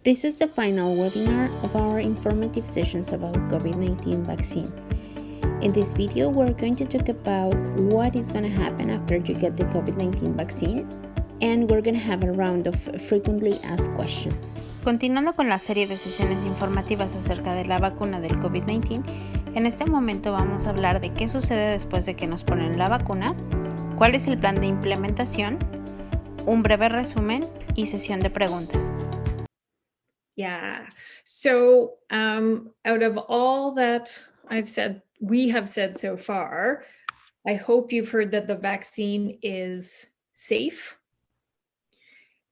This is the final webinar of our informative sessions about COVID-19 vaccine. In this video, we're going to talk about what is going to happen after you get the COVID-19 vaccine, and we're going to have a round of frequently asked questions. Continuando con la serie de sesiones informativas acerca de la vacuna del COVID-19, en este momento vamos a hablar de qué sucede después de que nos ponen la vacuna, cuál es el plan de implementación, un breve resumen y sesión de preguntas. Yeah. So out of all that we have said so far, I hope you've heard that the vaccine is safe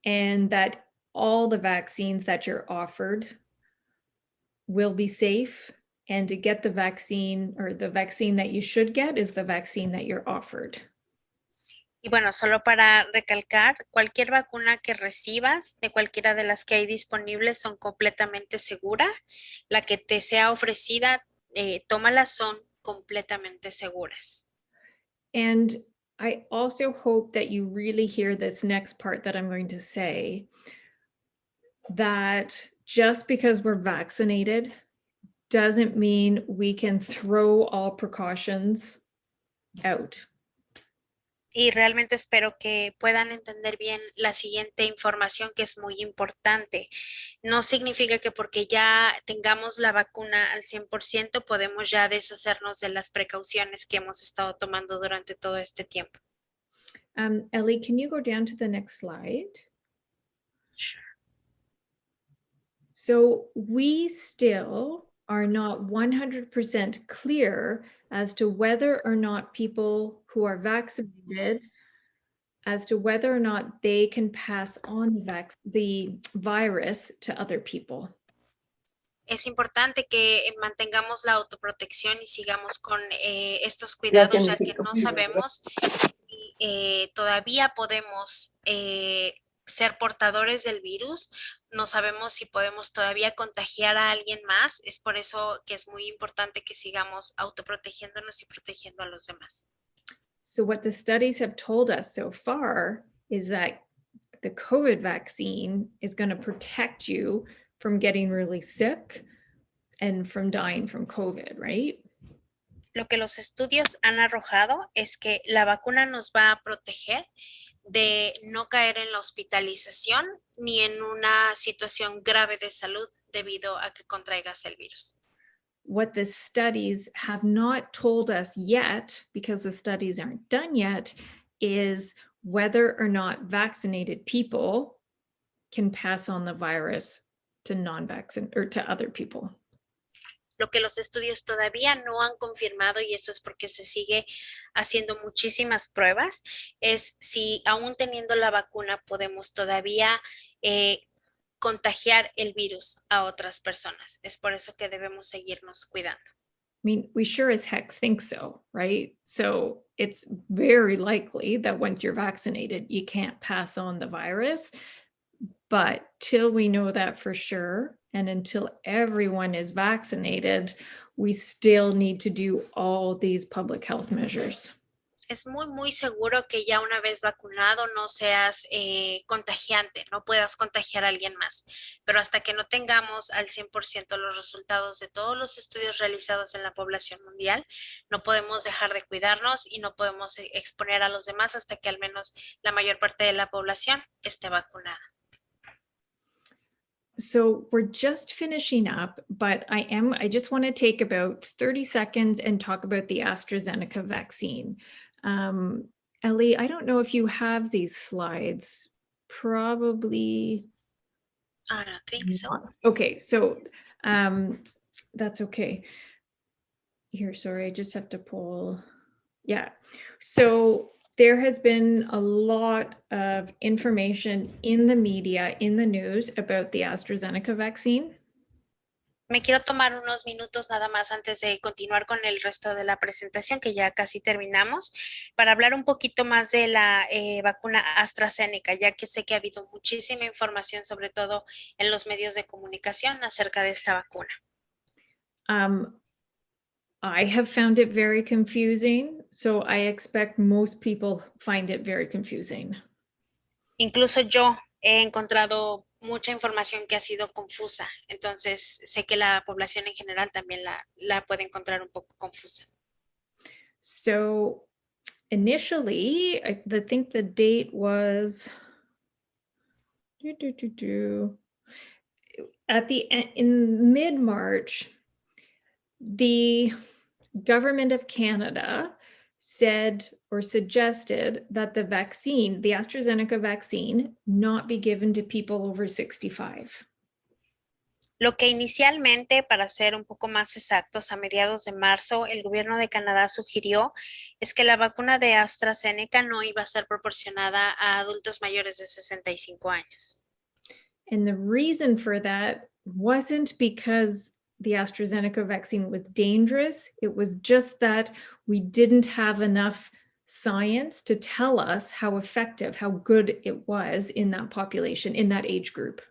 and that all the vaccines that you're offered will be safe. And to get the vaccine, or the vaccine that you should get, is the vaccine that you're offered. Y bueno, solo para recalcar, cualquier vacuna que recibas, de cualquiera de las que hay disponibles, son completamente seguras. La que te sea ofrecida, tómalas, son completamente seguras. And I also hope that you really hear this next part that I'm going to say, that just because we're vaccinated doesn't mean we can throw all precautions out. Y realmente espero que puedan entender bien la siguiente información, que es muy importante. No significa que porque ya tengamos la vacuna al 100% podemos ya deshacernos de las precauciones que hemos estado tomando durante todo este tiempo. Ellie, can you go down to the next slide? Sure. So we still are not 100% clear as to whether or not people who are vaccinated, as to whether or not they can pass on the virus to other people. Es importante que mantengamos la autoprotección y sigamos con estos cuidados, ya que no sabemos si todavía podemos ser portadores del virus, no sabemos si podemos todavía contagiar a alguien más. Es por eso que es muy importante que sigamos autoprotegiéndonos y protegiendo a los demás. So what the studies have told us so far is that the COVID vaccine is going to protect you from getting really sick and from dying from COVID, right? Lo que los estudios han arrojado es que la vacuna nos va a proteger de no caer en la hospitalización ni en una situación grave de salud debido a que contraigas el virus. What the studies have not told us yet, because the studies aren't done yet, is whether or not vaccinated people can pass on the virus to non-vaccinated or to other people. Lo que los estudios todavía no han confirmado, y eso es porque se sigue haciendo muchísimas pruebas, es si aún teniendo la vacuna podemos todavía contagiar el virus a otras personas. Es por eso que debemos seguirnos cuidando. I mean, we sure as heck think so, right? So it's very likely that once you're vaccinated, you can't pass on the virus. But till we know that for sure, and until everyone is vaccinated, we still need to do all these public health measures. Es muy seguro que ya una vez vacunado no seas contagiante, no puedas contagiar a alguien más. Pero hasta que no tengamos al 100% los resultados de todos los estudios realizados en la población mundial, no podemos dejar de cuidarnos y no podemos exponer a los demás hasta que al menos la mayor parte de la población esté vacunada. So we're just finishing up, but I just want to take about 30 seconds and talk about the AstraZeneca vaccine. Ellie, I don't know if you have these slides. Probably. I don't think so. Okay, so that's okay. Here, sorry, I just have to pull. Yeah, so there has been a lot of information in the media, in the news about the AstraZeneca vaccine. Me quiero tomar unos minutos nada más antes de continuar con el resto de la presentación, que ya casi terminamos, para hablar un poquito más de la vacuna AstraZeneca, ya que sé que ha habido muchísima información, sobre todo en los medios de comunicación, acerca de esta vacuna. I have found it very confusing, so I expect most people find it very confusing. Incluso yo he encontrado mucha información que ha sido confusa. Entonces, sé que la población en general también la puede encontrar un poco confusa. So initially, I think the date was in mid-March, the government of Canada said or suggested that the vaccine, the AstraZeneca vaccine, not be given to people over 65. Lo que inicialmente, para ser un poco más exactos, a mediados de marzo, el gobierno de Canadá sugirió es que la vacuna de AstraZeneca no iba a ser proporcionada a adultos mayores de 65 años. And the reason for that wasn't because the AstraZeneca vaccine was dangerous. It was just that we didn't have enough science to tell us how effective, how good it was in that population, in that age group.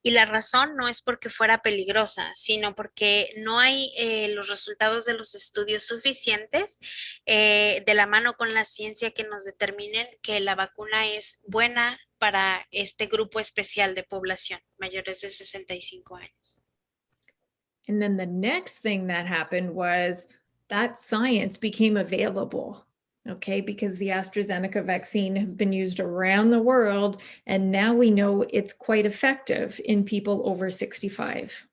Y la razón no es porque fuera peligrosa, sino porque no hay los resultados de los estudios suficientes de la mano con la ciencia que nos determinen que la vacuna es buena para este grupo especial de población, mayores de 65 años. And then the next thing that happened was that science became available. Okay, because the AstraZeneca vaccine has been used around the world, and now we know it's quite effective in people over 65.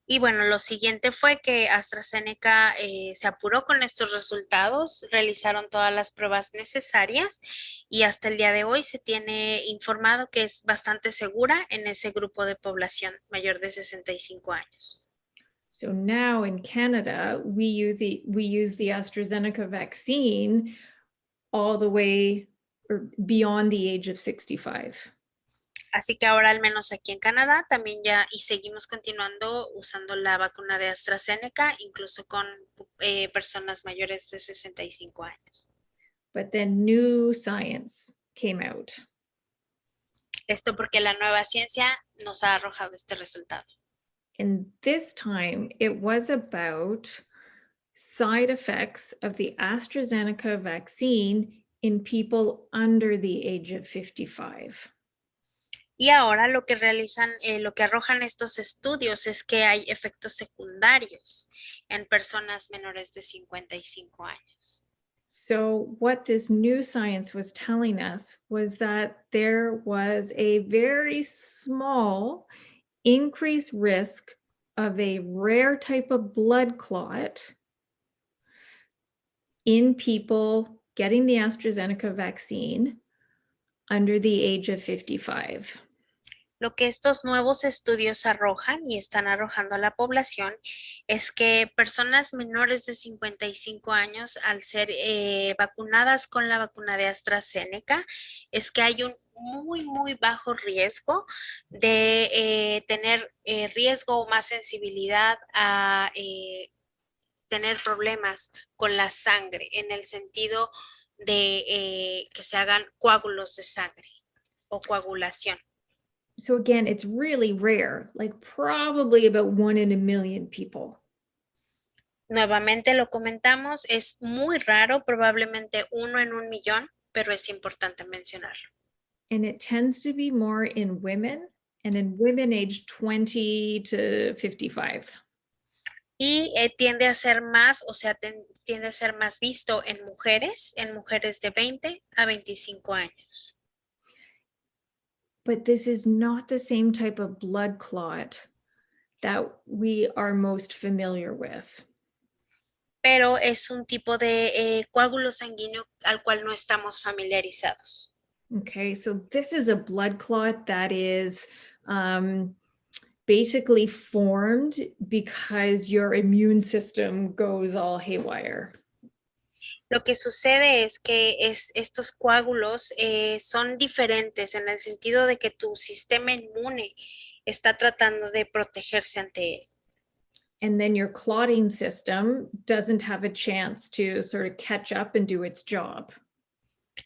Y bueno, lo siguiente fue que AstraZeneca se apuró con estos resultados, realizaron todas las pruebas necesarias y hasta el día de hoy se tiene informado que es bastante segura en ese grupo de población mayor de 65 años. So now in Canada, we use the AstraZeneca vaccine all the way or beyond the age of 65. Así que ahora al menos aquí en Canadá también ya y seguimos continuando usando la vacuna de AstraZeneca, incluso con personas mayores de 65 años. But then new science came out. Esto porque la nueva ciencia nos ha arrojado este resultado. And this time it was about side effects of the AstraZeneca vaccine in people under the age of 55. Y ahora lo que realizan, lo que arrojan estos estudios es que hay efectos secundarios en personas menores de 55 años. So what this new science was telling us was that there was a very small increased risk of a rare type of blood clot in people getting the AstraZeneca vaccine under the age of 55. Lo que estos nuevos estudios arrojan y están arrojando a la población es que personas menores de 55 años, al ser vacunadas con la vacuna de AstraZeneca, es que hay un muy bajo riesgo de tener riesgo o más sensibilidad a tener problemas con la sangre, en el sentido de que se hagan coágulos de sangre o coagulación. So again, it's really rare, like probably about 1 in a million people. Nuevamente lo comentamos, es muy raro, probablemente 1 en 1,000,000, pero es importante mencionarlo. And it tends to be more in women and in women aged 20 to 55. Y tiende a ser más, o sea, tiende a ser más visto en mujeres de 20 a 25 años. But this is not the same type of blood clot that we are most familiar with. Pero es un tipo de coágulo sanguíneo al cual no estamos familiarizados. Okay, so this is a blood clot that is basically formed because your immune system goes all haywire. Lo que sucede es que estos coágulos son diferentes en el sentido de que tu sistema inmune está tratando de protegerse ante él. And then your clotting system doesn't have a chance to sort of catch up and do its job.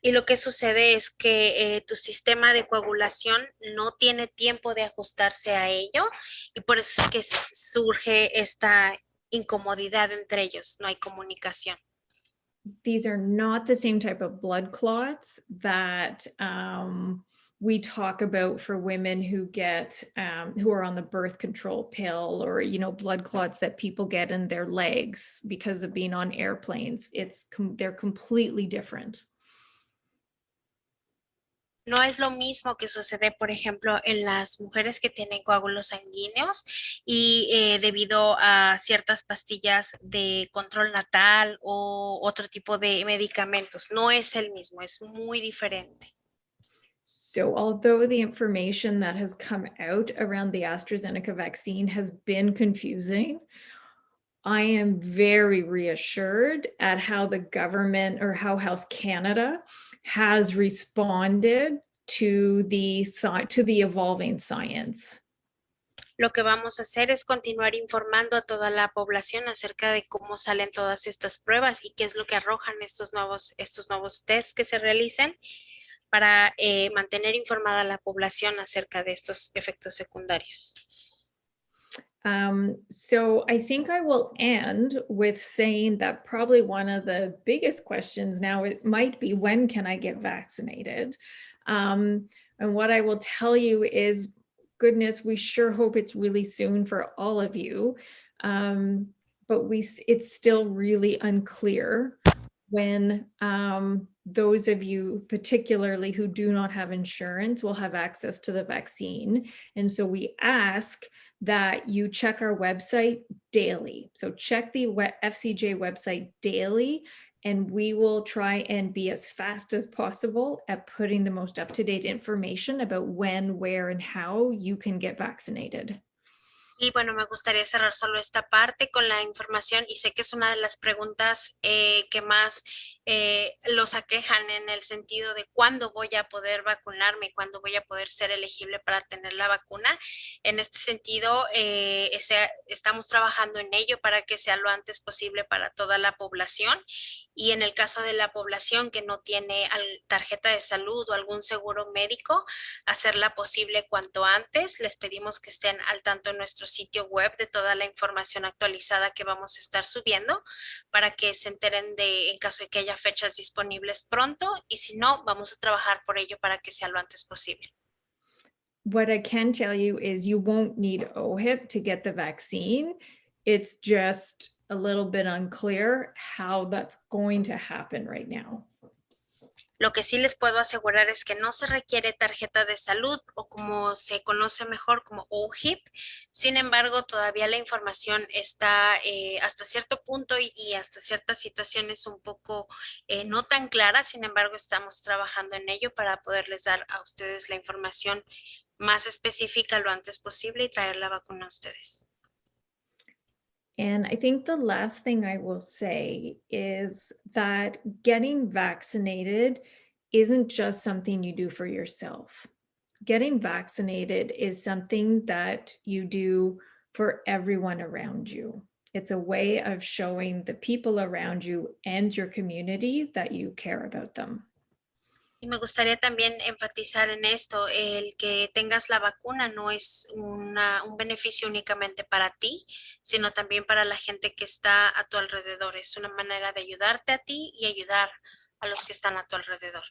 Y lo que sucede es que tu sistema de coagulación no tiene tiempo de ajustarse a ello y por eso es que surge esta incomodidad entre ellos, no hay comunicación. These are not the same type of blood clots that we talk about for women who get, who are on the birth control pill, or, blood clots that people get in their legs because of being on airplanes. They're completely different. No es lo mismo que sucede, por ejemplo, en las mujeres que tienen coágulos sanguíneos y debido a ciertas pastillas de control natal o otro tipo de medicamentos. No es el mismo, es muy diferente. So although the information that has come out around the AstraZeneca vaccine has been confusing, I am very reassured at how the government, or how Health Canada has responded to the evolving science. Lo que vamos a hacer es continuar informando a toda la población acerca de cómo salen todas estas pruebas y qué es lo que arrojan estos nuevos tests que se realicen para mantener informada a la población acerca de estos efectos secundarios. So I think I will end with saying that probably one of the biggest questions now, it might be, when can I get vaccinated? And what I will tell you is, goodness, we sure hope it's really soon for all of you. But it's still really unclear when those of you, particularly who do not have insurance, will have access to the vaccine. And so we ask that you check our website daily. So check the FCJ website daily, and we will try and be as fast as possible at putting the most up-to-date information about when, where, and how you can get vaccinated. Y bueno, me gustaría cerrar solo esta parte con la información, y sé que es una de las preguntas que más los aquejan, en el sentido de cuándo voy a poder vacunarme, cuándo voy a poder ser elegible para tener la vacuna. En este sentido, estamos trabajando en ello para que sea lo antes posible para toda la población. Y en el caso de la población que no tiene tarjeta de salud o algún seguro médico, hacerla posible cuanto antes. Les pedimos que estén al tanto en nuestro sitio web de toda la información actualizada que vamos a estar subiendo, para que se enteren en caso de que haya fechas disponibles pronto, y si no, vamos a trabajar por ello para que sea lo antes posible. What I can tell you is you won't need OHIP to get the vaccine. It's just a little bit unclear how that's going to happen right now. Lo que sí les puedo asegurar es que no se requiere tarjeta de salud, o como se conoce mejor como OHIP. Sin embargo, todavía la información está hasta cierto punto y hasta ciertas situaciones un poco no tan clara. Sin embargo, estamos trabajando en ello para poderles dar a ustedes la información más específica lo antes posible y traer la vacuna a ustedes. And I think the last thing I will say is that getting vaccinated isn't just something you do for yourself. Getting vaccinated is something that you do for everyone around you. It's a way of showing the people around you and your community that you care about them. Y me gustaría también enfatizar en esto: el que tengas la vacuna no es un beneficio únicamente para ti, sino también para la gente que está a tu alrededor. Es una manera de ayudarte a ti y ayudar a los que están a tu alrededor.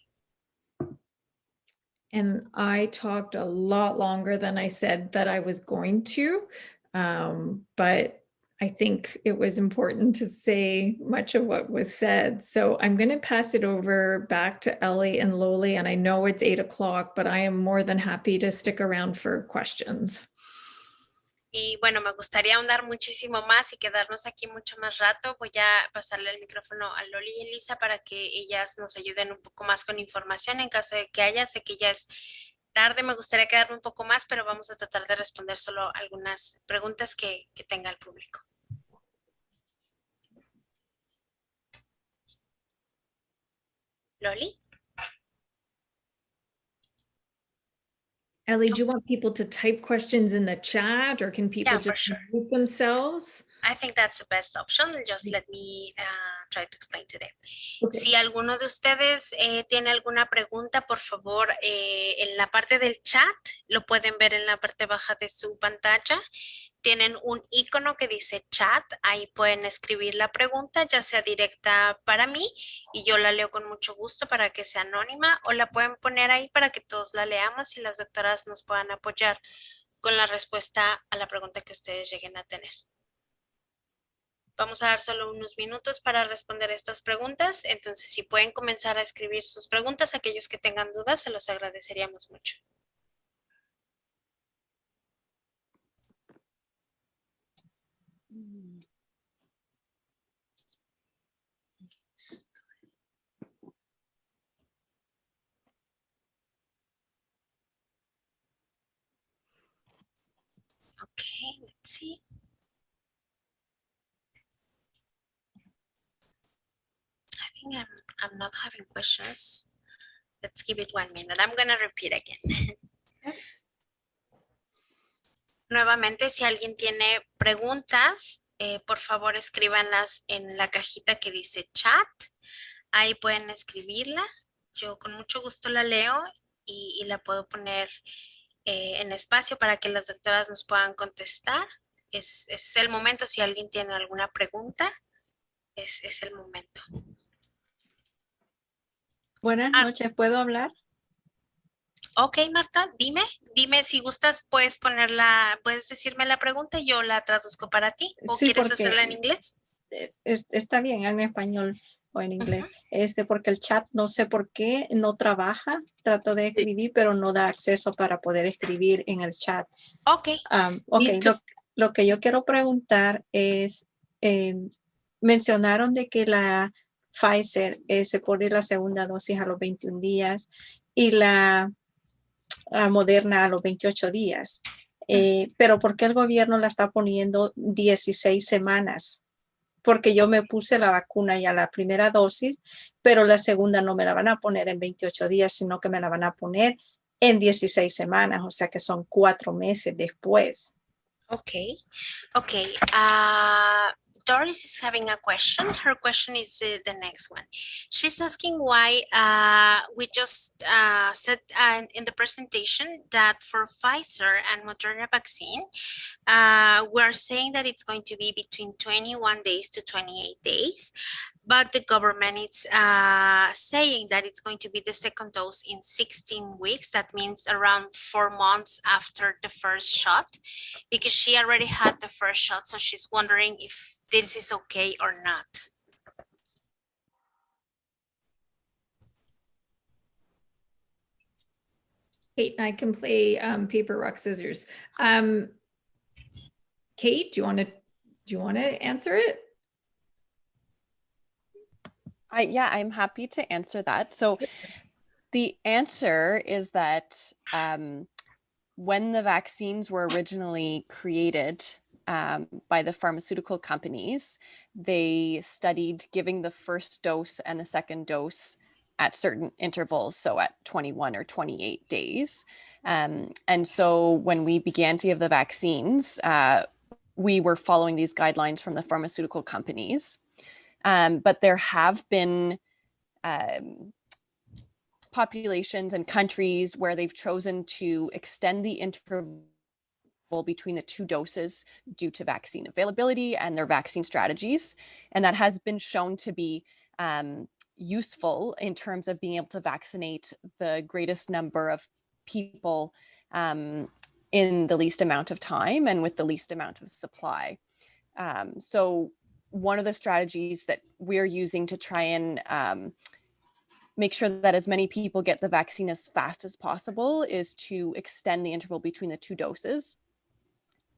And I talked a lot longer than I said that I was going to, but I think it was important to say much of what was said. So I'm going to pass it over back to Ellie and Loli. And I know it's 8 o'clock, but I am more than happy to stick around for questions. Y bueno, me gustaría ahondar muchísimo más y quedarnos aquí mucho más rato. Voy a pasarle el micrófono a Loli y Elisa para que ellas nos ayuden un poco más con información en caso de que haya. Sé que ya es tarde, me gustaría quedarme un poco más, pero vamos a tratar de responder solo algunas preguntas que tenga el público. Loli? Ellie, do you want people to type questions in the chat, or can people for just sure. mute themselves? I think that's the best option. Just let me try to explain to them. Okay. Si alguno de ustedes tiene alguna pregunta, por favor, en la parte del chat, lo pueden ver en la parte baja de su pantalla. tienen un icono que dice chat, ahí pueden escribir la pregunta, ya sea directa para mí y yo la leo con mucho gusto para que sea anónima, o la pueden poner ahí para que todos la leamos y las doctoras nos puedan apoyar con la respuesta a la pregunta que ustedes lleguen a tener. Vamos a dar solo unos minutos para responder estas preguntas, entonces si pueden comenzar a escribir sus preguntas, aquellos que tengan dudas, se los agradeceríamos mucho. Okay, let's see. I think I'm not having questions. Let's give it 1 minute. I'm gonna repeat again. Nuevamente, si alguien tiene preguntas, por favor escríbanlas en la cajita que dice chat. Ahí pueden escribirla. Yo con mucho gusto la leo y la puedo poner en espacio para que las doctoras nos puedan contestar. Es el momento, si alguien tiene alguna pregunta, es el momento. Buenas noches, ¿puedo hablar? Ok, Marta, dime si gustas, puedes decirme la pregunta y yo la traduzco para ti. ¿O Sí, quieres porque hacerla en inglés? Está bien en español o en inglés. Porque el chat no sé por qué no trabaja. Trato de escribir, pero no da acceso para poder escribir en el chat. Ok. Lo que yo quiero preguntar es, mencionaron de que la Pfizer se pone la segunda dosis a los 21 días y la Moderna a los 28 días. Pero ¿por qué el gobierno la está poniendo 16 semanas? Porque yo me puse la vacuna ya la primera dosis, pero la segunda no me la van a poner en 28 días, sino que me la van a poner en 16 semanas, o sea que son 4 meses después. Okay. Doris is having a question. Her question is the next one. She's asking why we just said in the presentation that for Pfizer and Moderna vaccine, we're saying that it's going to be between 21 days to 28 days. But the government is saying that it's going to be the second dose in 16 weeks. That means around 4 months after the first shot, because she already had the first shot. So she's wondering if this is okay or not. Kate and I can play paper, rock, scissors. Kate, do you want to answer it? Yeah, I'm happy to answer that. So the answer is that when the vaccines were originally created by the pharmaceutical companies, they studied giving the first dose and the second dose at certain intervals, so at 21 or 28 days. And so when we began to give the vaccines, we were following these guidelines from the pharmaceutical companies. But there have been populations and countries where they've chosen to extend the interval between the two doses due to vaccine availability and their vaccine strategies. And that has been shown to be useful in terms of being able to vaccinate the greatest number of people in the least amount of time and with the least amount of supply. So one of the strategies that we're using to try and make sure that as many people get the vaccine as fast as possible is to extend the interval between the two doses.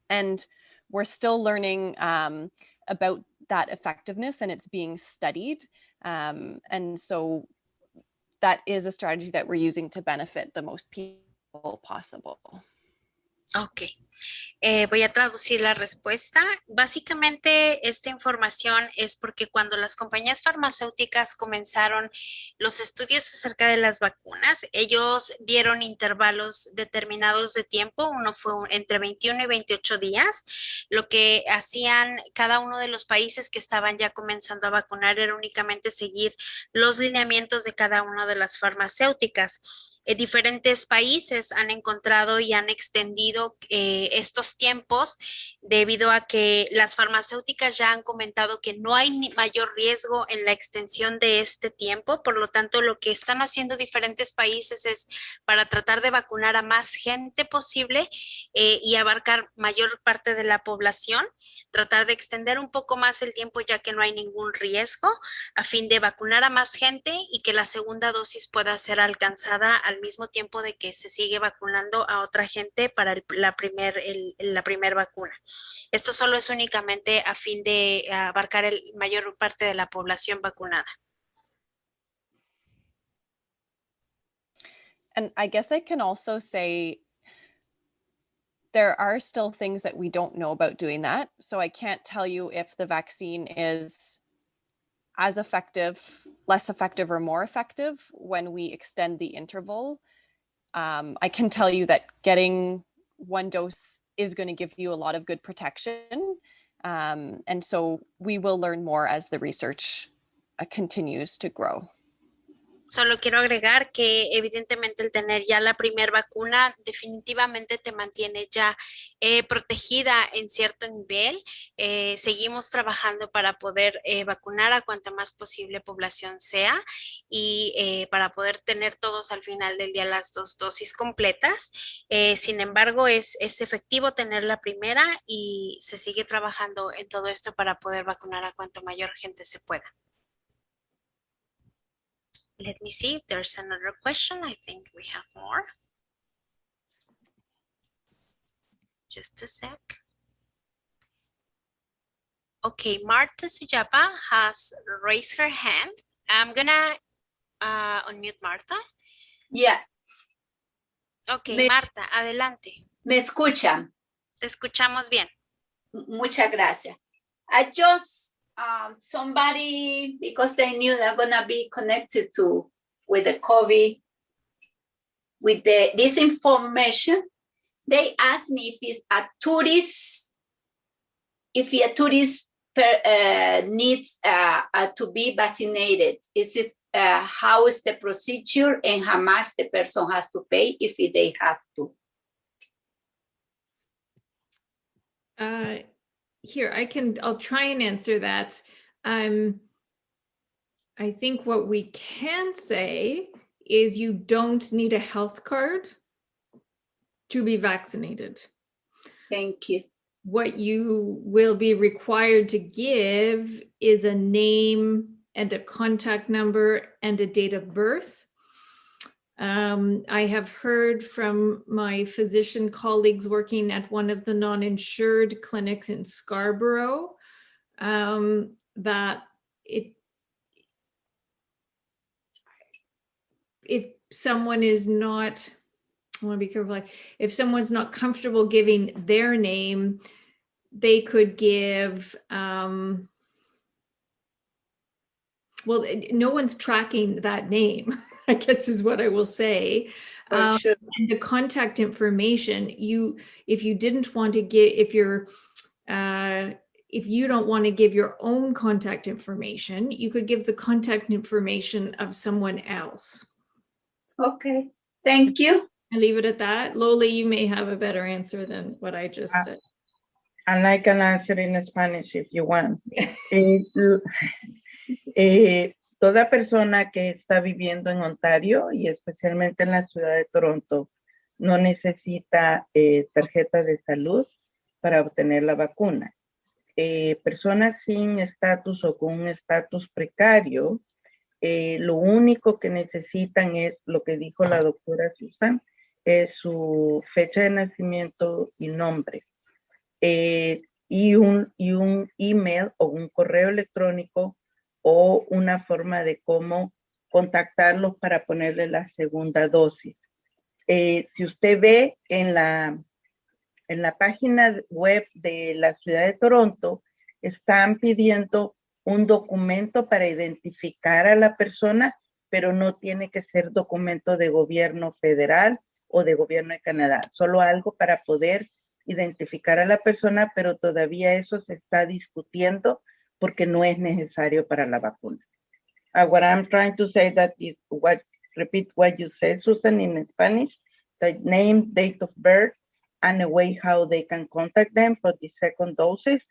And we're still learning about that effectiveness, and it's being studied. And so that is a strategy that we're using to benefit the most people possible. Ok, voy a traducir la respuesta. Básicamente, esta información es porque cuando las compañías farmacéuticas comenzaron los estudios acerca de las vacunas, ellos dieron intervalos determinados de tiempo. Uno fue entre 21 y 28 días. Lo que hacían cada uno de los países que estaban ya comenzando a vacunar era únicamente seguir los lineamientos de cada una de las farmacéuticas. Diferentes países han encontrado y han extendido estos tiempos debido a que las farmacéuticas ya han comentado que no hay mayor riesgo en la extensión de este tiempo. Por lo tanto, lo que están haciendo diferentes países es para tratar de vacunar a más gente posible y abarcar mayor parte de la población, tratar de extender un poco más el tiempo ya que no hay ningún riesgo, a fin de vacunar a más gente y que la segunda dosis pueda ser alcanzada al mismo tiempo de que se sigue vacunando a otra gente para la primer vacuna. Esto solo es únicamente a fin de abarcar la mayor parte de la población vacunada. And I guess I can also say there are still things that we don't know about doing that. So I can't tell you if the vaccine is as effective, less effective, or more effective when we extend the interval. I can tell you that getting one dose is going to give you a lot of good protection. And so we will learn more as the research continues to grow. Solo quiero agregar que evidentemente el tener ya la primera vacuna definitivamente te mantiene ya protegida en cierto nivel. Seguimos trabajando para poder vacunar a cuanta más posible población sea y para poder tener todos al final del día las 2 dosis completas. Sin embargo, es efectivo tener la primera y se sigue trabajando en todo esto para poder vacunar a cuanto mayor gente se pueda. Let me see if there's another question. I think we have more. Just a sec. Okay, Marta Sujapa has raised her hand. I'm gonna unmute Marta. Yeah. Okay, Marta, adelante. ¿Me escuchan? Te escuchamos bien. Muchas gracias. I just somebody, because they knew they're gonna be connected with the COVID, with this information, they asked me if it's a tourist, if a tourist needs to be vaccinated. Is it how is the procedure and how much the person has to pay if they have to? Here, I'll try and answer that. I think what we can say is you don't need a health card to be vaccinated. Thank you. What you will be required to give is a name and a contact number and a date of birth. I have heard from my physician colleagues working at one of the non-insured clinics in Scarborough that if someone is not, I want to be careful, like if someone's not comfortable giving their name, they could give, well, no one's tracking that name. I guess is what I will say. Sure. And the contact information, if you didn't want to get, if you don't want to give your own contact information, you could give the contact information of someone else. Okay, thank you. I'll leave it at that. Lola, you may have a better answer than what I just said. And I can answer in Spanish if you want. Toda persona que está viviendo en Ontario y especialmente en la ciudad de Toronto no necesita tarjeta de salud para obtener la vacuna. Personas sin estatus o con un estatus precario, lo único que necesitan es lo que dijo la doctora Susan, es su fecha de nacimiento y nombre. Y un email o un correo electrónico o una forma de cómo contactarlos para ponerle la segunda dosis. Si usted ve en la página web de la ciudad de Toronto, están pidiendo un documento para identificar a la persona, pero no tiene que ser documento de gobierno federal o de gobierno de Canadá, solo algo para poder identificar a la persona, pero todavía eso se está discutiendo porque no es necesario para la vacuna. What I'm trying to say that is what repeat what you said, Susan, in Spanish, the name, date of birth, and a way how they can contact them for the second doses.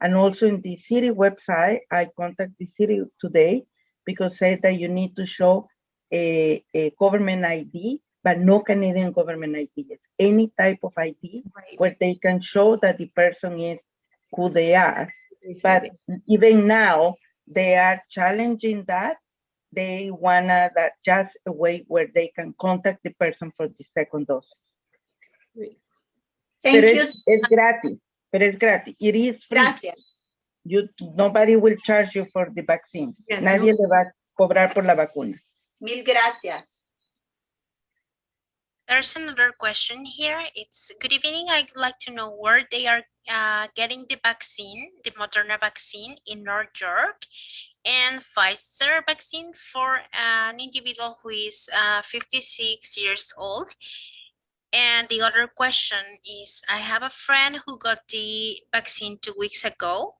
And also in the city website, I contact the city today because says that you need to show a government ID, but no Canadian government ID. It's any type of ID where they can show that the person is who they are. But even now, they are challenging that. They wanna that just a way where they can contact the person for the second dose. Thank you. Es gratis, pero es gratis. It is free. Gracias. Nobody will charge you for the vaccine. Yes, Nadie le va a cobrar por la vacuna. Mil gracias. There's another question here. It's good evening. I'd like to know where they are getting the vaccine, the Moderna vaccine in North York, and Pfizer vaccine for an individual who is 56 years old. And the other question is, I have a friend who got the vaccine 2 weeks ago,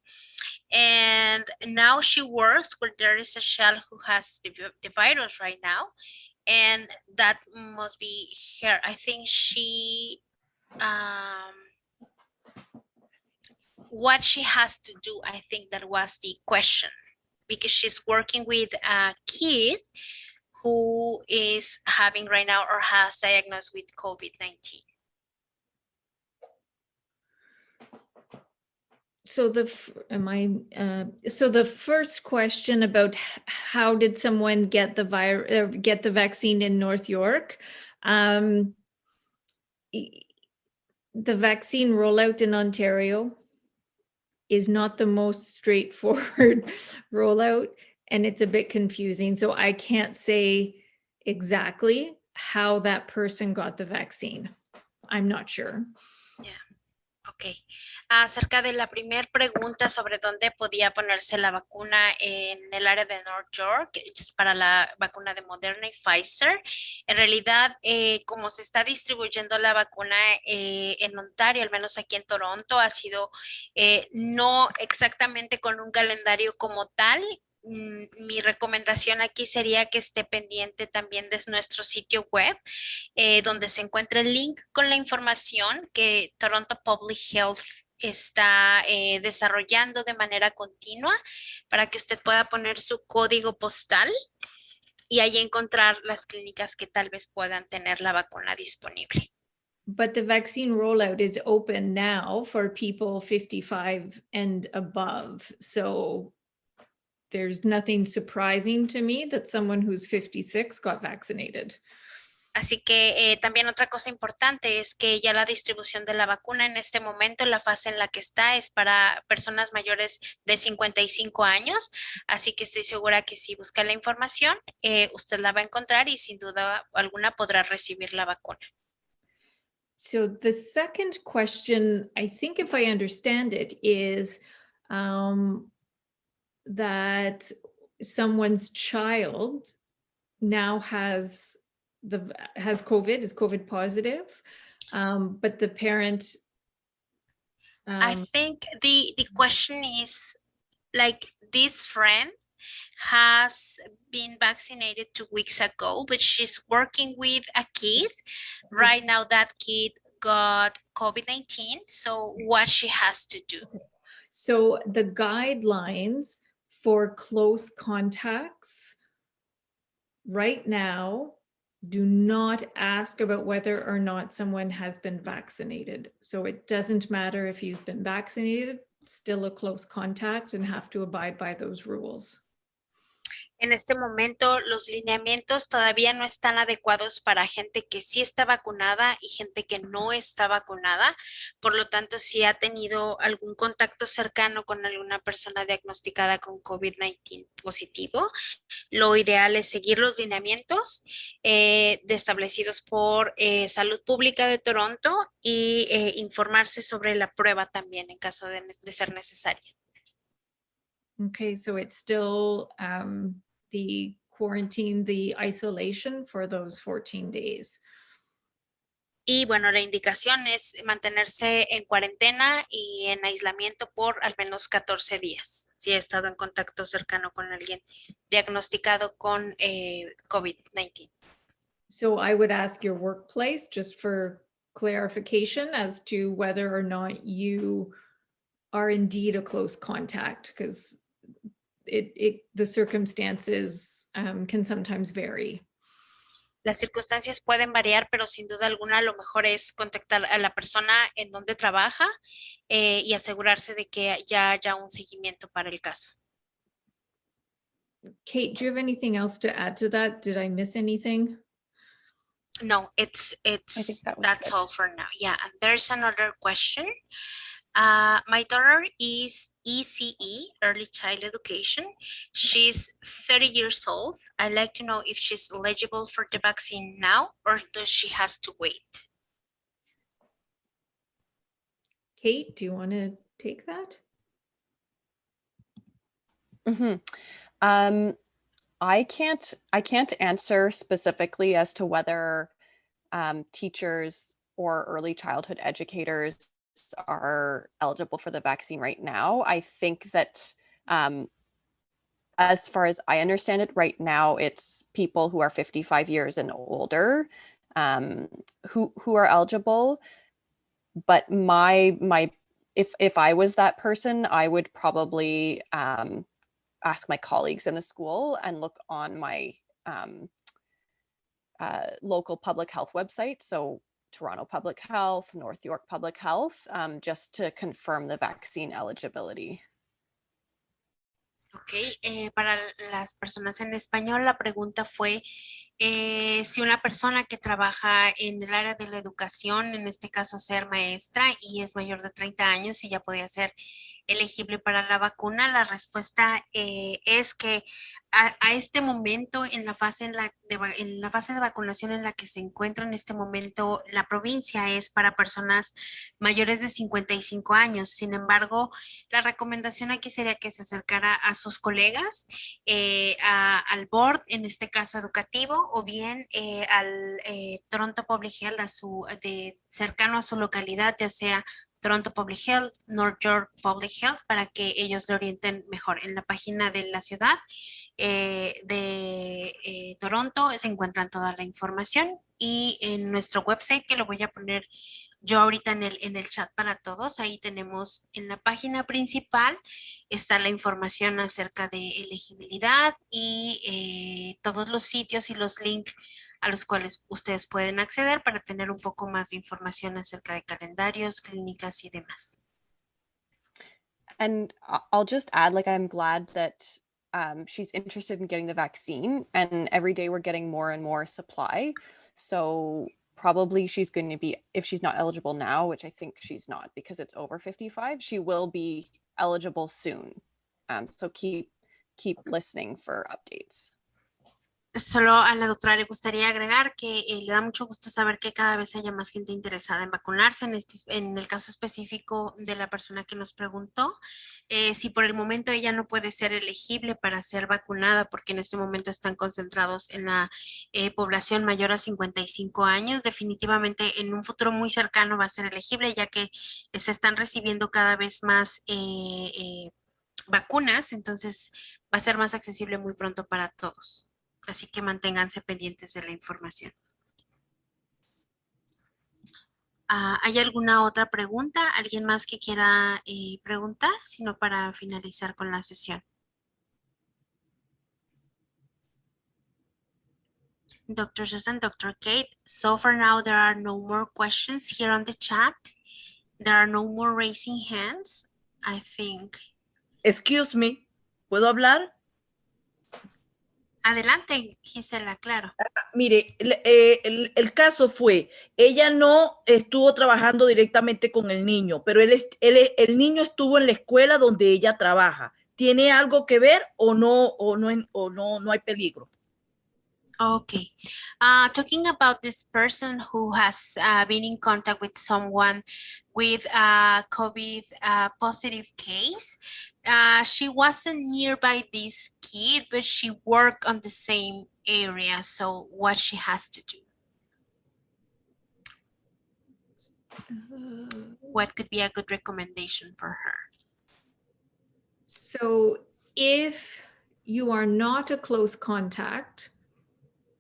and now she works where there is a child who has the virus right now. And that must be her. I think she, what she has to do, I think that was the question, because she's working with a kid who is having right now or has diagnosed with COVID-19. So the first question about how did someone get the vaccine in North York? The vaccine rollout in Ontario is not the most straightforward rollout, and it's a bit confusing. So I can't say exactly how that person got the vaccine. I'm not sure. Ok. Acerca de la primera pregunta sobre dónde podía ponerse la vacuna en el área de North York, es para la vacuna de Moderna y Pfizer. En realidad, como se está distribuyendo la vacuna en Ontario, al menos aquí en Toronto, ha sido no exactamente con un calendario como tal. Mi recomendación aquí sería que esté pendiente también de nuestro sitio web, donde se encuentra el link con la información que Toronto Public Health está desarrollando de manera continua para que usted pueda poner su código postal y ahí encontrar las clínicas que tal vez puedan tener la vacuna disponible. But the vaccine rollout is open now for people 55 and above. So there's nothing surprising to me that someone who's 56 got vaccinated. Así que también otra cosa importante es que ya la distribución de la vacuna en este momento, la fase en la que está, es para personas mayores de 55 años. Así que estoy segura que si busca la información, usted la va a encontrar y sin duda alguna podrá recibir la vacuna. So the second question, I think if I understand it, is that someone's child now has COVID, is COVID positive, but the parent. I think the question is like this friend has been vaccinated 2 weeks ago, but she's working with a kid. Right now that kid got COVID-19, so what she has to do. So the guidelines for close contacts right now do not ask about whether or not someone has been vaccinated. So it doesn't matter if you've been vaccinated, still a close contact and have to abide by those rules. En este momento, los lineamientos todavía no están adecuados para gente que sí está vacunada y gente que no está vacunada. Por lo tanto, si ha tenido algún contacto cercano con alguna persona diagnosticada con COVID-19 positivo, lo ideal es seguir los lineamientos establecidos por Salud Pública de Toronto y informarse sobre la prueba también en caso de ser necesaria. Okay, so it's still the quarantine, the isolation for those 14 days. Y bueno, la indicación es mantenerse en cuarentena y en aislamiento por al menos 14 días, si ha estado en contacto cercano con alguien diagnosticado con COVID-19. So I would ask your workplace just for clarification as to whether or not you are indeed a close contact, because the circumstances can sometimes vary. Las circunstancias pueden variar, pero sin duda alguna lo mejor es contactar a la persona en donde trabaja y asegurarse de que ya haya un seguimiento para el caso. Kate, do you have anything else to add to that? Did I miss anything? No, I think that's good. all for now. Yeah, and there's another question. My daughter is ECE, Early Child Education. She's 30 years old. I'd like to know if she's eligible for the vaccine now or does she has to wait? Kate, do you want to take that? I can't answer specifically as to whether teachers or early childhood educators are eligible for the vaccine right now. I think that as far as I understand it, right now it's people who are 55 years and older who are eligible. But if I was that person, I would probably ask my colleagues in the school and look on my local public health website. So Toronto Public Health, North York Public Health, just to confirm the vaccine eligibility. Ok, para las personas en español, la pregunta fue si una persona que trabaja en el área de la educación, en este caso ser maestra y es mayor de 30 años, si ya podía ser elegible para la vacuna. La respuesta es que a este momento, en la fase de vacunación en la que se encuentra en este momento la provincia, es para personas mayores de 55 años. Sin embargo, la recomendación aquí sería que se acercara a sus colegas, al board, en este caso educativo, o bien al Toronto Public Health, cercano a su localidad, ya sea Toronto Public Health, North York Public Health, para que ellos le orienten mejor. En la página de la ciudad de Toronto se encuentran toda la información, y en nuestro website, que lo voy a poner yo ahorita en el chat para todos, ahí tenemos en la página principal, está la información acerca de elegibilidad y todos los sitios y los links a los cuales ustedes pueden acceder para tener un poco más de información acerca de calendarios, clínicas y demás. And I'll just add, I'm glad that she's interested in getting the vaccine, and every day we're getting more and more supply. So probably she's going to be, if she's not eligible now, which I think she's not because it's over 55, she will be eligible soon. So keep listening for updates. Solo a la doctora le gustaría agregar que le da mucho gusto saber que cada vez haya más gente interesada en vacunarse. En el caso específico de la persona que nos preguntó, si por el momento ella no puede ser elegible para ser vacunada, porque en este momento están concentrados en la población mayor a 55 años, definitivamente en un futuro muy cercano va a ser elegible, ya que se están recibiendo cada vez más vacunas, entonces va a ser más accesible muy pronto para todos. Así que manténganse pendientes de la información. ¿Hay alguna otra pregunta? ¿Alguien más que quiera preguntar? Sino para finalizar con la sesión. Dr. Susan, Dr. Kate, so for now there are no more questions here on the chat. There are no more raising hands, I think. Excuse me, ¿puedo hablar? Adelante, Gisela, claro. Mire, el caso fue, ella no estuvo trabajando directamente con el niño, pero el niño estuvo en la escuela donde ella trabaja. ¿Tiene algo que ver o no hay peligro? Okay. Talking about this person who has been in contact with someone with a COVID positive case, she wasn't nearby this kid, but she worked on the same area. So what she has to do? What could be a good recommendation for her? So if you are not a close contact,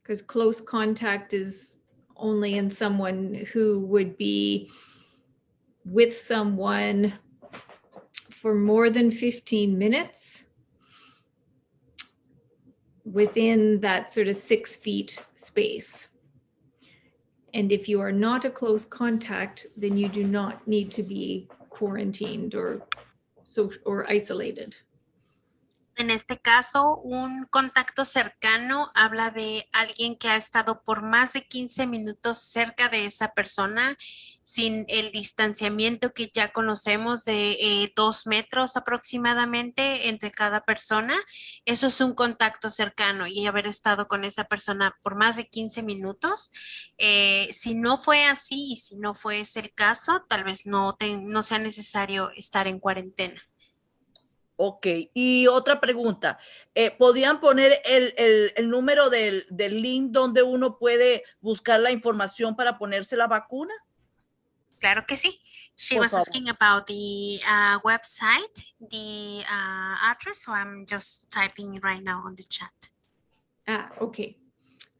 because close contact is only in someone who would be with someone for more than 15 minutes within that sort of 6 feet space. And if you are not a close contact, then you do not need to be quarantined or isolated. En este caso, un contacto cercano habla de alguien que ha estado por más de 15 minutos cerca de esa persona sin el distanciamiento que ya conocemos de 2 metros aproximadamente entre cada persona. Eso es un contacto cercano y haber estado con esa persona por más de 15 minutos. Si no fue así y si no fue ese el caso, tal vez no sea necesario estar en cuarentena. Ok, y otra pregunta, ¿podían poner el número del link donde uno puede buscar la información para ponerse la vacuna? Claro que sí. She Por was favor. asking about the website, the address, so I'm just typing right now on the chat. Okay.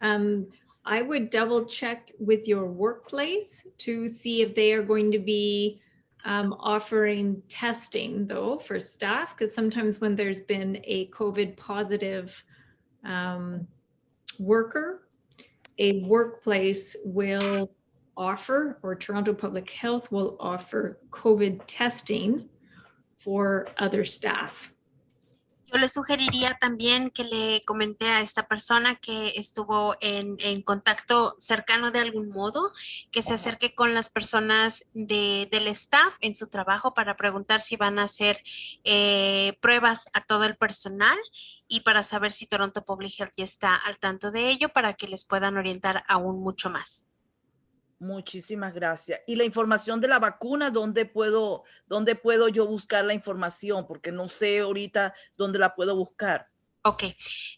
I would double check with your workplace to see if they are going to be offering testing though for staff, because sometimes when there's been a COVID positive worker, a workplace will offer, or Toronto Public Health will offer COVID testing for other staff. Yo le sugeriría también que le comenté a esta persona que estuvo en contacto cercano de algún modo, que se acerque con las personas del staff en su trabajo para preguntar si van a hacer pruebas a todo el personal y para saber si Toronto Public Health ya está al tanto de ello para que les puedan orientar aún mucho más. Muchísimas gracias. Y la información de la vacuna, ¿dónde puedo yo buscar la información? Porque no sé ahorita dónde la puedo buscar. Okay,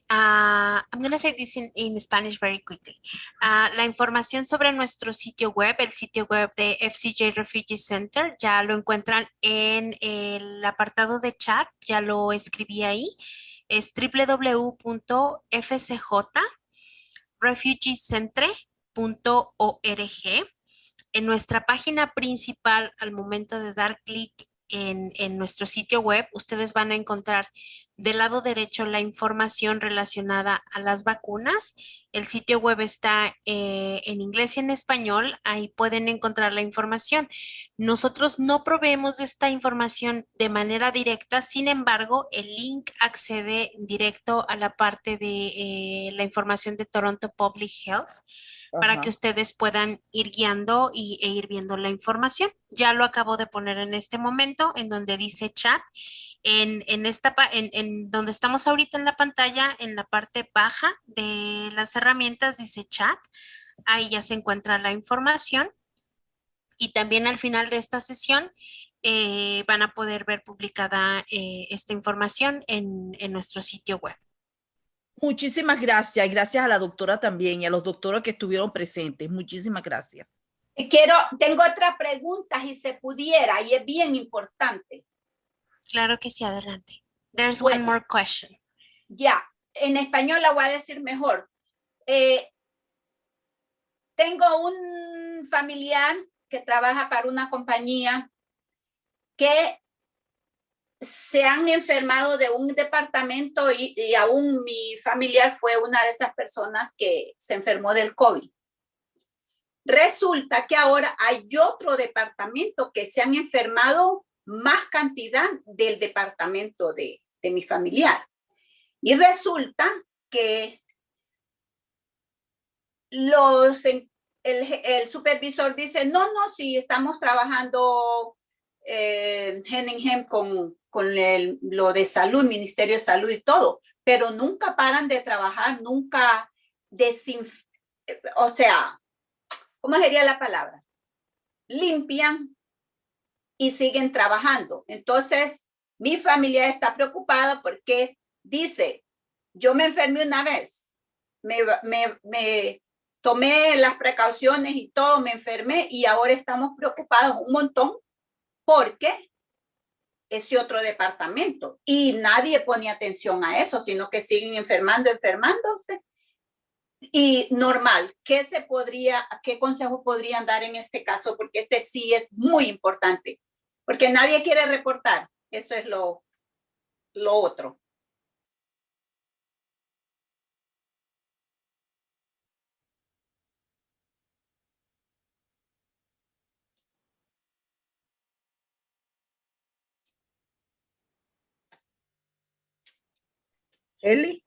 I'm going to say this in Spanish very quickly. La información sobre nuestro sitio web, el sitio web de FCJ Refugee Center, ya lo encuentran en el apartado de chat, ya lo escribí ahí. Es www.fcjrefugeecentre.org. En nuestra página principal, al momento de dar clic en nuestro sitio web, ustedes van a encontrar del lado derecho la información relacionada a las vacunas. El sitio web está en inglés y en español. Ahí pueden encontrar la información. Nosotros no proveemos de esta información de manera directa. Sin embargo, el link accede directo a la parte de la información de Toronto Public Health. Para que ustedes puedan ir guiando e ir viendo la información. Ya lo acabo de poner en este momento, en donde dice chat. En donde estamos ahorita en la pantalla, en la parte baja de las herramientas dice chat. Ahí ya se encuentra la información. Y también al final de esta sesión van a poder ver publicada esta información en nuestro sitio web. Muchísimas gracias y gracias a la doctora también y a los doctores que estuvieron presentes. Muchísimas gracias. Tengo otra pregunta si se pudiera y es bien importante. Claro que sí, adelante. There's one more question. Ya, en español la voy a decir mejor. Tengo un familiar que trabaja para una compañía que se han enfermado de un departamento y aún mi familiar fue una de esas personas que se enfermó del COVID. Resulta que ahora hay otro departamento que se han enfermado más cantidad del departamento de mi familiar. Y resulta que el supervisor dice, no, si estamos trabajando hand in hand con lo de salud, Ministerio de Salud y todo, pero nunca paran de trabajar, nunca o sea, ¿cómo sería la palabra? Limpian y siguen trabajando. Entonces, mi familia está preocupada porque dice, yo me enfermé una vez, me tomé las precauciones y todo, me enfermé y ahora estamos preocupados un montón porque ese otro departamento y nadie pone atención a eso, sino que siguen enfermándose. Y normal, ¿qué consejo podrían dar en este caso? Porque este sí es muy importante, porque nadie quiere reportar. Eso es lo otro. Ellie?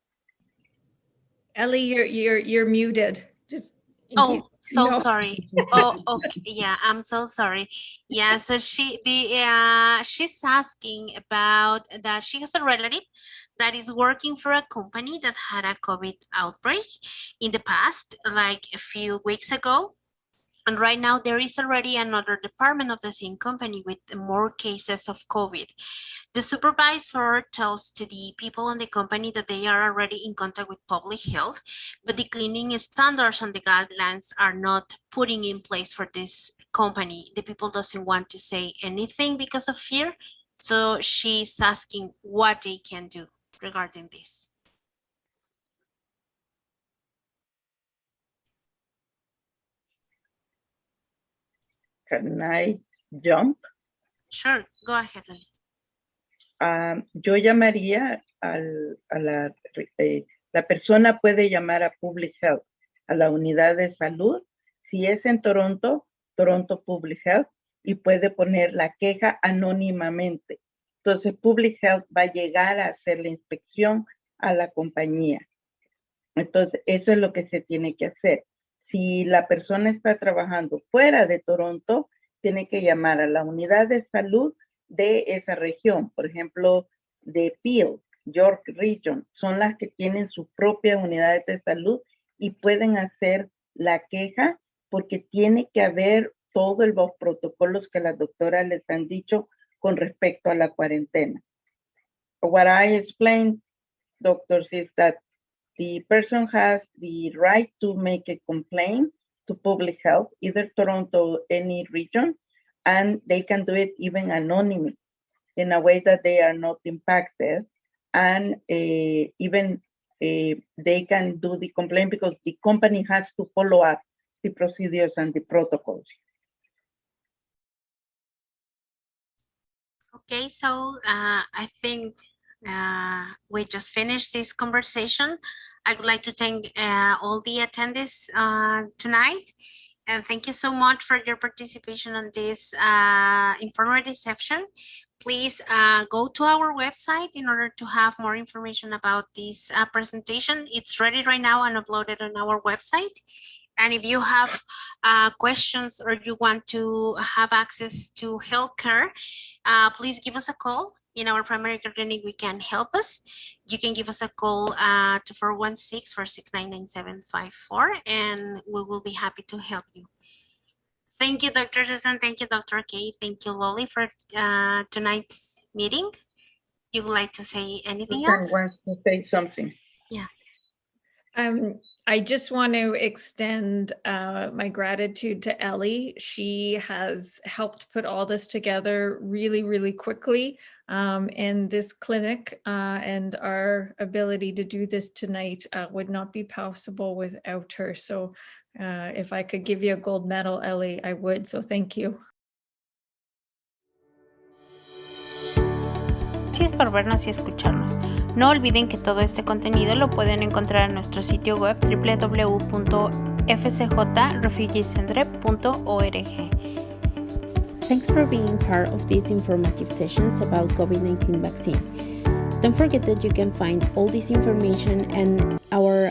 Ellie, you're muted. Just in Oh, case so you know. sorry. Oh, okay. Yeah, I'm so sorry. Yeah, so she's asking about that she has a relative that is working for a company that had a COVID outbreak in the past, like a few weeks ago. And right now there is already another department of the same company with more cases of COVID. The supervisor tells to the people in the company that they are already in contact with public health, but the cleaning standards and the guidelines are not putting in place for this company. The people doesn't want to say anything because of fear. So she's asking what they can do regarding this. Can I jump? Sure, go ahead, Lily. Yo llamaría la persona puede llamar a Public Health, a la unidad de salud. Si es en Toronto, Toronto Public Health, y puede poner la queja anónimamente. Entonces, Public Health va a llegar a hacer la inspección a la compañía. Entonces, eso es lo que se tiene que hacer. Si la persona está trabajando fuera de Toronto, tiene que llamar a la unidad de salud de esa región. Por ejemplo, de Peel, York Region, son las que tienen sus propias unidades de salud y pueden hacer la queja porque tiene que haber todos los protocolos que las doctoras les han dicho con respecto a la cuarentena. What I explained, doctors, is that the person has the right to make a complaint to public health, either Toronto or any region, and they can do it even anonymous in a way that they are not impacted. And even they can do the complaint because the company has to follow up the procedures and the protocols. Okay, so I think we just finished this conversation. I would like to thank all the attendees tonight. And thank you so much for your participation on this informative session. Please go to our website in order to have more information about this presentation. It's ready right now and uploaded on our website. And if you have questions or you want to have access to healthcare, please give us a call. In our primary care clinic, we can help us. You can give us a call to 416-469-9754, and we will be happy to help you. Thank you, Dr. Susan. Thank you, Dr. Kay. Thank you, Loli, for tonight's meeting. You would like to say anything else? Wants to say something. Yeah. I just want to extend my gratitude to Ellie. She has helped put all this together really, really quickly. And this clinic and our ability to do this tonight would not be possible without her. So if I could give you a gold medal, Ellie, I would. So thank you. Gracias por vernos y escucharnos. No olviden que todo este contenido lo pueden encontrar en nuestro sitio web www.fcjrefugeecenter.org. Thanks for being part of these informative sessions about COVID-19 vaccine. Don't forget that you can find all this information and our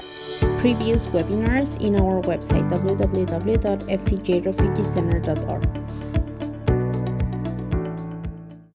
previous webinars in our website www.fcjrefugeecenter.org.